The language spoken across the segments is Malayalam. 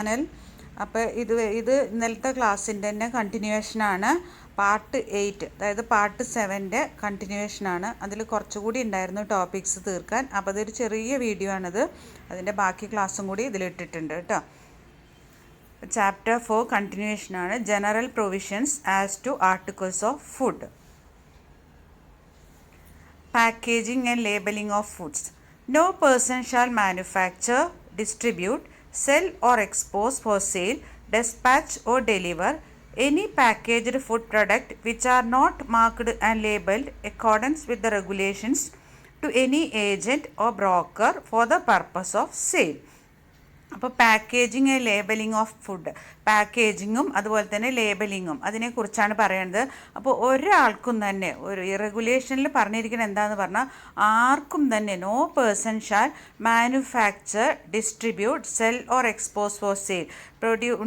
ചാനൽ. അപ്പോൾ ഇത് ഇന്നലത്തെ ക്ലാസ്സിൻ്റെ തന്നെ കണ്ടിന്യൂവേഷനാണ്. പാർട്ട് 8, അതായത് പാർട്ട് 7ൻ്റെ കണ്ടിന്യൂവേഷനാണ്. അതിൽ കുറച്ചുകൂടി ഉണ്ടായിരുന്നു ടോപ്പിക്സ് തീർക്കാൻ. അപ്പോൾ അതൊരു ചെറിയ വീഡിയോ ആണിത്. അതിൻ്റെ ബാക്കി ക്ലാസ്സും കൂടി ഇതിലിട്ടിട്ടുണ്ട് കേട്ടോ. ചാപ്റ്റർ 4 കണ്ടിന്യൂവേഷനാണ്. General provisions as to articles of food. Packaging and labeling of foods. No person shall manufacture, distribute, sell or expose for sale, dispatch or deliver any packaged food product which are not marked and labeled accordance with the regulations to any agent or broker for the purpose of sale. അപ്പോൾ പാക്കേജിങ് ലേബലിംഗ് ഓഫ് ഫുഡ്, പാക്കേജിങ്ങും അതുപോലെ തന്നെ ലേബലിങ്ങും അതിനെക്കുറിച്ചാണ് പറയുന്നത്. അപ്പോൾ ഒരാൾക്കും തന്നെ ഒരു റെഗുലേഷനിൽ പറഞ്ഞിരിക്കുന്നത് എന്താണെന്ന് പറഞ്ഞാൽ, ആർക്കും തന്നെ no person shall manufacture, distribute, sell or expose for sale,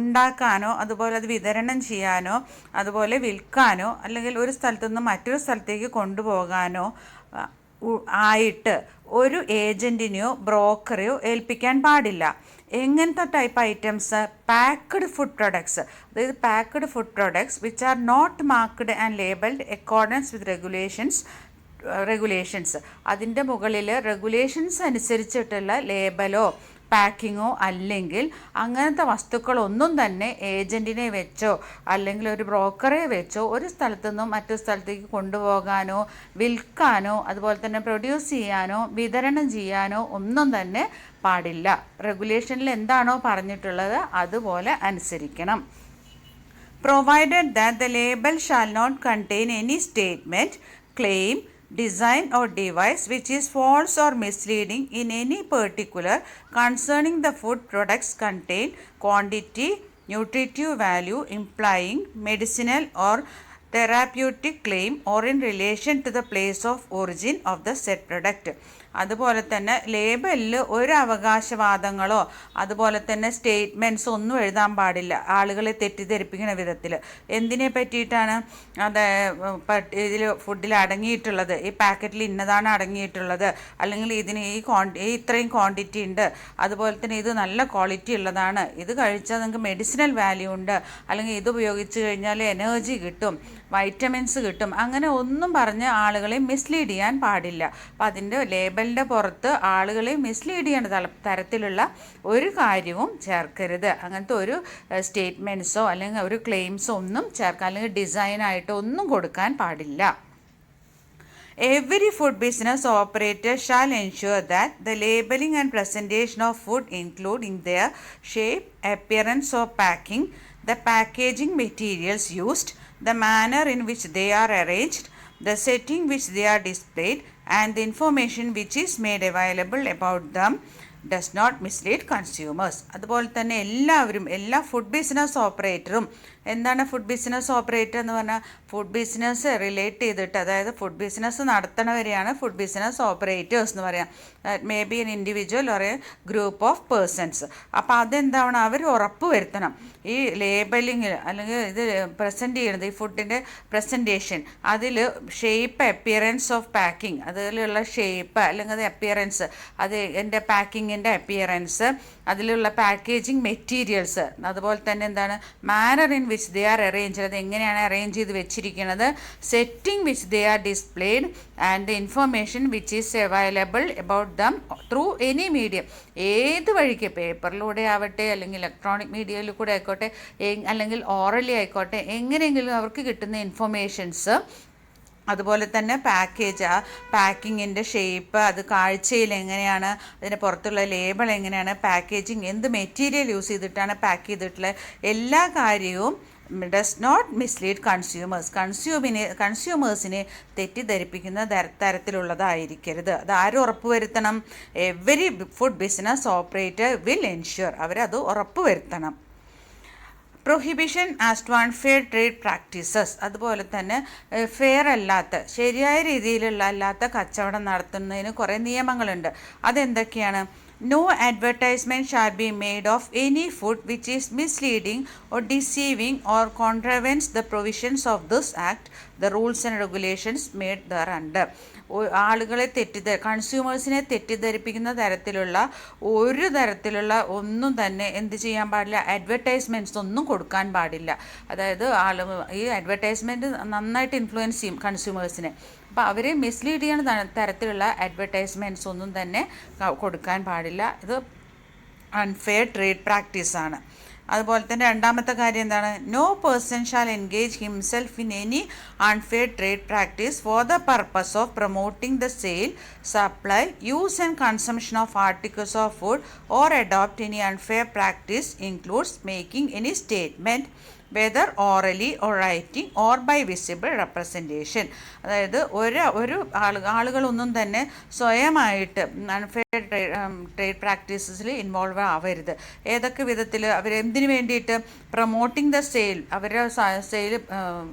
ഉണ്ടാക്കാനോ അതുപോലെ അത് വിതരണം ചെയ്യാനോ അതുപോലെ വിൽക്കാനോ അല്ലെങ്കിൽ ഒരു സ്ഥലത്തു നിന്ന് മറ്റൊരു സ്ഥലത്തേക്ക് കൊണ്ടുപോകാനോ ആയിട്ട് ഒരു ഏജൻറ്റിനെയോ ബ്രോക്കറെയോ ഏൽപ്പിക്കാൻ പാടില്ല. എങ്ങനത്തെ type items? Packed food products, അതായത് packed food products which are not marked and labelled accordance with regulations. അതിൻ്റെ മുകളിൽ റെഗുലേഷൻസ് അനുസരിച്ചിട്ടുള്ള ലേബലോ പാക്കിങ്ങോ അല്ലെങ്കിൽ അങ്ങനത്തെ വസ്തുക്കളൊന്നും തന്നെ ഏജൻറ്റിനെ വെച്ചോ അല്ലെങ്കിൽ ഒരു ബ്രോക്കറെ വെച്ചോ ഒരു സ്ഥലത്തു നിന്നും മറ്റൊരു സ്ഥലത്തേക്ക് കൊണ്ടുപോകാനോ വിൽക്കാനോ അതുപോലെ തന്നെ പ്രൊഡ്യൂസ് ചെയ്യാനോ വിതരണം ചെയ്യാനോ ഒന്നും തന്നെ പാടില്ല. റെഗുലേഷനിൽ എന്താണോ പറഞ്ഞിട്ടുള്ളത് അതുപോലെ അനുസരിക്കണം. Provided that the label shall not contain any statement, claim, design or device which is false or misleading in any particular concerning the food products contain quantity, nutritive value, implying medicinal or therapeutic claim or in relation to the place of origin of the said product. അതുപോലെ തന്നെ ലേബലിൽ ഒരു അവകാശവാദങ്ങളോ അതുപോലെ തന്നെ സ്റ്റേറ്റ്മെൻറ്റ്സോ ഒന്നും എഴുതാൻ പാടില്ല ആളുകളെ തെറ്റിദ്ധരിപ്പിക്കുന്ന വിധത്തിൽ. എന്തിനെ പറ്റിയിട്ടാണ് അത് ഇതിൽ ഫുഡിൽ അടങ്ങിയിട്ടുള്ളത്, ഈ പാക്കറ്റിൽ ഇന്നതാണ് അടങ്ങിയിട്ടുള്ളത്, അല്ലെങ്കിൽ ഇതിന് ഇത്രയും ക്വാണ്ടിറ്റി ഉണ്ട്, അതുപോലെ തന്നെ ഇത് നല്ല ക്വാളിറ്റി ഉള്ളതാണ്, ഇത് കഴിച്ചാൽ നിങ്ങൾക്ക് മെഡിസിനൽ വാല്യൂ ഉണ്ട്, അല്ലെങ്കിൽ ഇത് ഉപയോഗിച്ച് കഴിഞ്ഞാൽ എനർജി കിട്ടും, വൈറ്റമിൻസ് കിട്ടും, അങ്ങനെ ഒന്നും പറഞ്ഞ് ആളുകളെ മിസ്ലീഡ് ചെയ്യാൻ പാടില്ല. അപ്പം അതിൻ്റെ ലേബലിൻ്റെ പുറത്ത് ആളുകളെ മിസ്ലീഡ് ചെയ്യുന്ന തരത്തിലുള്ള ഒരു കാര്യവും ചേർക്കരുത്. അങ്ങനത്തെ ഒരു സ്റ്റേറ്റ്മെൻറ്റ്സോ അല്ലെങ്കിൽ ഒരു ക്ലെയിംസോ ഒന്നും ചേർക്കാൻ അല്ലെങ്കിൽ ഡിസൈനായിട്ടോ ഒന്നും കൊടുക്കാൻ പാടില്ല. Every food business operator shall ensure that the labeling and presentation of food include in their shape, appearance or packing, the packaging materials used, the manner in which they are arranged, the setting which they are displayed, and the information which is made available about them does not mislead consumers. അതുപോലെ തന്നെ എല്ലാ ഫുഡ് ബിസിനസ് ഓപ്പറേറ്ററും, എന്താണ് ഫുഡ് ബിസിനസ് ഓപ്പറേറ്റർ എന്ന് പറഞ്ഞാൽ, ഫുഡ് ബിസിനസ് റിലേറ്റ് ചെയ്തിട്ട്, അതായത് ഫുഡ് ബിസിനസ് നടത്തണവരെയാണ് ഫുഡ് ബിസിനസ് ഓപ്പറേറ്റേഴ്സ് എന്ന് പറയാം. May be an individual or a group of persons. അപ്പോൾ അതെന്താണ്, അവർ ഉറപ്പ് വരുത്തണം ഈ ലേബലിങ്ങിൽ അല്ലെങ്കിൽ ഇത് പ്രസൻറ്റ് ചെയ്യുന്നത്, ഈ ഫുഡിൻ്റെ പ്രസൻറ്റേഷൻ, അതിൽ ഷേപ്പ്, അപ്പിയറൻസ് ഓഫ് പാക്കിംഗ്, അതിലുള്ള ഷേപ്പ് അല്ലെങ്കിൽ അത് അപ്പിയറൻസ്, അത് എൻ്റെ പാക്കിങ്ങിൻ്റെ അപ്പിയറൻസ്, അതിലുള്ള പാക്കേജിങ് മെറ്റീരിയൽസ്, അതുപോലെ തന്നെ എന്താണ് manner in which they are arrange, അത് എങ്ങനെയാണ് അറേഞ്ച് ചെയ്ത് വെച്ചിരിക്കുന്നത്, setting which they are displayed and the information which is available about them through any medium, ഏത് വഴിക്ക്, പേപ്പറിലൂടെ ആവട്ടെ അല്ലെങ്കിൽ ഇലക്ട്രോണിക് മീഡിയയിൽ കൂടെ ആയിക്കോട്ടെ അല്ലെങ്കിൽ ഓറലി ആയിക്കോട്ടെ, എങ്ങനെയെങ്കിലും അവർക്ക് കിട്ടുന്ന ഇൻഫർമേഷൻസ്, അതുപോലെ തന്നെ പാക്കേജ്, ആ പാക്കിങ്ങിൻ്റെ ഷേപ്പ്, അത് കാഴ്ചയിൽ എങ്ങനെയാണ്, അതിന് പുറത്തുള്ള ലേബിൾ എങ്ങനെയാണ്, പാക്കേജിങ് എന്ത് മെറ്റീരിയൽ യൂസ് ചെയ്തിട്ടാണ് പാക്ക് ചെയ്തിട്ടുള്ള എല്ലാ കാര്യവും ഡസ് നോട്ട് മിസ്ലീഡ് കൺസ്യൂമേഴ്സിനെ തെറ്റിദ്ധരിപ്പിക്കുന്ന തരത്തിലുള്ളതായിരിക്കരുത്. അത് ആരും ഉറപ്പുവരുത്തണം? Every food business operator will ensure, അവരത് ഉറപ്പുവരുത്തണം. Prohibition as to unfair trade practices, അതുപോലെ തന്നെ ഫെയർ അല്ലാത്ത, ശരിയായ രീതിയിലുള്ള അല്ലാത്ത കച്ചവടം നടത്തുന്നതിന് കുറേ നിയമങ്ങളുണ്ട്. അതെന്തൊക്കെയാണ്? No advertisement shall be made of any food which is misleading or deceiving or contravenes the provisions of this act, the rules and regulations made thereunder. ആളുകളെ കൺസ്യൂമേഴ്സിനെ തെറ്റിദ്ധരിപ്പിക്കുന്ന തരത്തിലുള്ള ഒരു തരത്തിലുള്ള ഒന്നും തന്നെ എന്ത് ചെയ്യാൻ പാടില്ല, അഡ്വർടൈസ്മെൻറ്റ്സ് ഒന്നും കൊടുക്കാൻ പാടില്ല. അതായത് ഈ അഡ്വർടൈസ്മെൻറ്റ് നന്നായിട്ട് ഇൻഫ്ലുവൻസ് ചെയ്യും കൺസ്യൂമേഴ്സിനെ. അപ്പോൾ അവരെ മിസ്ലീഡ് ചെയ്യുന്ന തരത്തിലുള്ള അഡ്വർടൈസ്മെൻറ്റ്സ് ഒന്നും തന്നെ കൊടുക്കാൻ പാടില്ല. ഇത് അൺഫെയർ ട്രേഡ് പ്രാക്ടീസാണ്. അതുപോലെ തന്നെ രണ്ടാമത്തെ കാര്യം എന്താണ്? No person shall engage himself in any unfair trade practice for the purpose of promoting the sale, supply, use and consumption of articles of food or adopt any unfair practice includes making any statement whether orally or writing or by visible representation. അതായത് ആളുകളൊന്നും തന്നെ സ്വയമായിട്ട് അൺഫെയർ ട്രേഡ് പ്രാക്ടീസസിൽ ഇൻവോൾവ് ആവരുത്. ഏതൊക്കെ വിധത്തിൽ അവരെന്തിനു വേണ്ടിയിട്ട്? പ്രൊമോട്ടിംഗ് ദ സെയിൽ, അവരുടെ സെയിൽ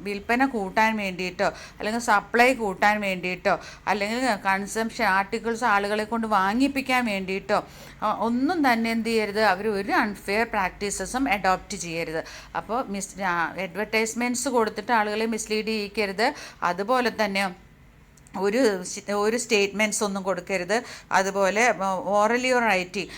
വിൽപ്പന കൂട്ടാൻ വേണ്ടിയിട്ടോ അല്ലെങ്കിൽ സപ്ലൈ കൂട്ടാൻ വേണ്ടിയിട്ടോ അല്ലെങ്കിൽ കൺസംഷൻ ആർട്ടിക്കിൾസ് ആളുകളെ കൊണ്ട് വാങ്ങിപ്പിക്കാൻ വേണ്ടിയിട്ടോ ഒന്നും തന്നെ എന്ത് ചെയ്യരുത്, അവർ ഒരു അൺഫെയർ പ്രാക്ടീസസും അഡോപ്റ്റ് ചെയ്യരുത്. അപ്പോൾ അഡ്വർടൈസ്മെൻറ്റ്സ് കൊടുത്തിട്ട് ആളുകളെ മിസ്ലീഡ് ചെയ്യിക്കരുത്. അതുപോലെ തന്നെ ഒരു സ്റ്റേറ്റ്മെൻറ്റ്സ് ഒന്നും കൊടുക്കരുത്. അതുപോലെ ഓറലി ഓർ റൈറ്റിംഗ്,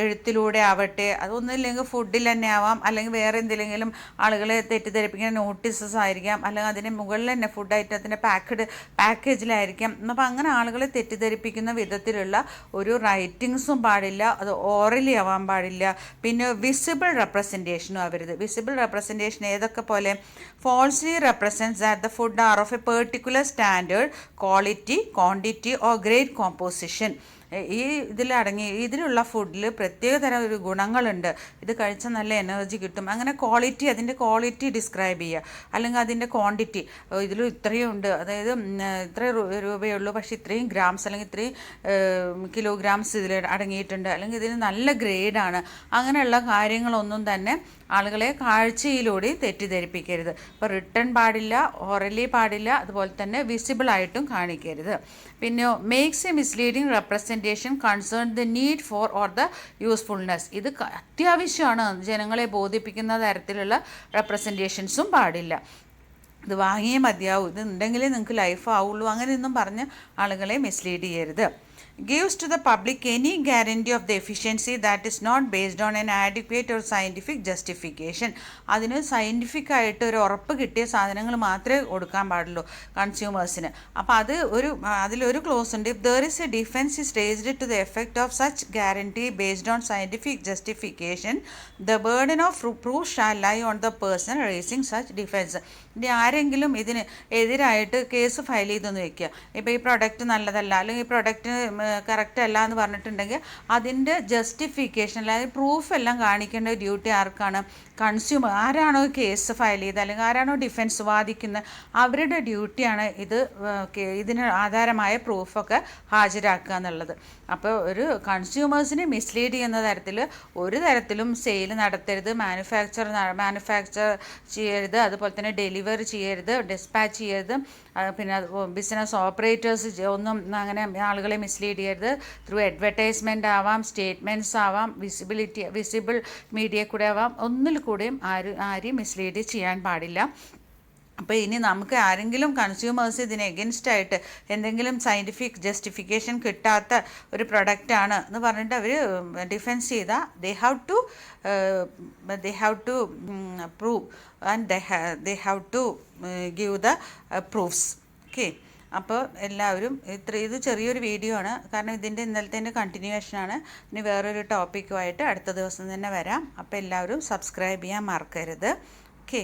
എഴുത്തിലൂടെ ആവട്ടെ, അതൊന്നുമില്ലെങ്കിൽ ഫുഡിൽ തന്നെ ആവാം, അല്ലെങ്കിൽ വേറെ എന്തെങ്കിലും ആളുകളെ തെറ്റിദ്ധരിപ്പിക്കുന്ന നോട്ടീസസ് ആയിരിക്കാം, അല്ലെങ്കിൽ അതിന് മുകളിൽ തന്നെ ഫുഡ് ഐറ്റത്തിൻ്റെ പാക്കേജിലായിരിക്കാം. അപ്പോൾ അങ്ങനെ ആളുകളെ തെറ്റിദ്ധരിപ്പിക്കുന്ന വിധത്തിലുള്ള ഒരു റൈറ്റിങ്സും പാടില്ല, അത് ഓറലി ആവാൻ പാടില്ല. പിന്നെ വിസിബിൾ റെപ്രസെൻറ്റേഷനും ആവരുത്. വിസിബിൾ റെപ്രസെൻറ്റേഷൻ ഏതൊക്കെ പോലെ? Falsely represents that the food R of A particular standard, quality, quantity or great composition. ഇതിലുള്ള ഫുഡിൽ പ്രത്യേക തരം ഒരു ഗുണങ്ങളുണ്ട്, ഇത് കഴിച്ചാൽ നല്ല എനർജി കിട്ടും, അങ്ങനെ അതിൻ്റെ ക്വാളിറ്റി ഡിസ്ക്രൈബ് ചെയ്യുക. അല്ലെങ്കിൽ അതിൻ്റെ ക്വാണ്ടിറ്റി, ഇതിൽ ഇത്രയും ഉണ്ട്, അതായത് ഇത്ര രൂപയുള്ളൂ പക്ഷേ ഇത്രയും ഗ്രാംസ് അല്ലെങ്കിൽ ഇത്രയും കിലോഗ്രാംസ് ഇതിൽ അടങ്ങിയിട്ടുണ്ട്, അല്ലെങ്കിൽ ഇതിന് നല്ല ഗ്രേഡാണ്. അങ്ങനെയുള്ള കാര്യങ്ങളൊന്നും തന്നെ ആളുകളെ കാഴ്ചയിലൂടെ തെറ്റിദ്ധരിപ്പിക്കരുത്. ഇപ്പോൾ റിട്ടൺ പാടില്ല, ഓറലി പാടില്ല, അതുപോലെ തന്നെ വിസിബിളായിട്ടും കാണിക്കരുത്. പിന്നെ makes A misleading representation concern the need for or the usefulness. ഇത് അത്യാവശ്യമാണ്, ജനങ്ങളെ ബോധിപ്പിക്കുന്ന തരത്തിലുള്ള റെപ്രസെൻറ്റേഷൻസും പാടില്ല. ഇത് വാങ്ങിയേ മതിയാവും, ഇത് ഉണ്ടെങ്കിലേ നിങ്ങൾക്ക് ലൈഫ് ആവുള്ളൂ, അങ്ങനെയൊന്നും പറഞ്ഞ് ആളുകളെ മിസ്ലീഡ് ചെയ്യരുത്. Gives to the public any guarantee of the efficiency that is not based on an adequate or scientific justification. അതിന് സയൻറ്റിഫിക് ആയിട്ട് ഒരു ഉറപ്പ് കിട്ടിയ സാധനങ്ങൾ മാത്രമേ കൊടുക്കാൻ പാടുള്ളൂ കൺസ്യൂമേഴ്സിന്. അപ്പോൾ അതിലൊരു ക്ലോസ് ഉണ്ട്. If there is a defence is raised to the effect of such guarantee based on scientific justification, the burden of proof shall lie on the person raising such defence. ഇനി ആരെങ്കിലും ഇതിന് എതിരായിട്ട് കേസ് ഫയൽ ചെയ്തെന്ന് വെക്കുക, ഇപ്പോൾ ഈ പ്രൊഡക്റ്റ് നല്ലതല്ല അല്ലെങ്കിൽ ഈ പ്രൊഡക്റ്റ് കറക്റ്റ് അല്ല എന്ന് പറഞ്ഞിട്ടുണ്ടെങ്കിൽ അതിൻ്റെ ജസ്റ്റിഫിക്കേഷൻ അതായത് പ്രൂഫ് എല്ലാം കാണിക്കേണ്ട ഡ്യൂട്ടി ആർക്കാണ്? കൺസ്യൂമർ. ആരാണോ കേസ് ഫയൽ ചെയ്ത് അല്ലെങ്കിൽ ആരാണോ ഡിഫൻസ് വാദിക്കുന്നത് അവരുടെ ഡ്യൂട്ടിയാണ് ഇതിന് ആധാരമായ പ്രൂഫൊക്കെ ഹാജരാക്കുക എന്നുള്ളത്. അപ്പോൾ ഒരു കൺസ്യൂമേഴ്സിനെ മിസ്ലീഡ് ചെയ്യുന്ന തരത്തിൽ ഒരു തരത്തിലും സെയിൽ നടത്തരുത്, മാനുഫാക്ചർ ചെയ്യരുത്, അതുപോലെ തന്നെ ഡെലിവറി ചെയ്യരുത്, ഡിസ്പാച്ച് ചെയ്യരുത്. പിന്നെ ബിസിനസ് ഓപ്പറേറ്റേഴ്സ് ഒന്നും അങ്ങനെ ആളുകളെ മിസ്ലീഡ് ചെയ്യരുത്. ത്രൂ അഡ്വർടൈസ്മെൻ്റ് ആവാം, സ്റ്റേറ്റ്മെൻറ്റ്സ് ആവാം, വിസിബിൾ മീഡിയ കൂടെ ആവാം, ഒന്നിൽ കൂടെയും ആരെയും മിസ്ലീഡ് ചെയ്യാൻ പാടില്ല. അപ്പോൾ ഇനി നമുക്ക് ആരെങ്കിലും കൺസ്യൂമേഴ്സ് ഇതിന് എഗൻസ്റ്റായിട്ട് എന്തെങ്കിലും സയൻറ്റിഫിക് ജസ്റ്റിഫിക്കേഷൻ കിട്ടാത്ത ഒരു പ്രൊഡക്റ്റാണ് എന്ന് പറഞ്ഞിട്ട് അവർ ഡിഫെൻസ് ചെയ്താൽ they have to prove and they have to give the proofs. Okay, അപ്പോൾ എല്ലാവരും ഇത് ചെറിയൊരു വീഡിയോ ആണ്, കാരണം ഇതിൻ്റെ ഇന്നലത്തെ കണ്ടിന്യൂവേഷനാണ്. ഇനി വേറൊരു ടോപ്പിക്കുമായിട്ട് അടുത്ത ദിവസം തന്നെ വരാം. അപ്പോൾ എല്ലാവരും സബ്സ്ക്രൈബ് ചെയ്യാൻ മറക്കരുത്. ഓക്കെ.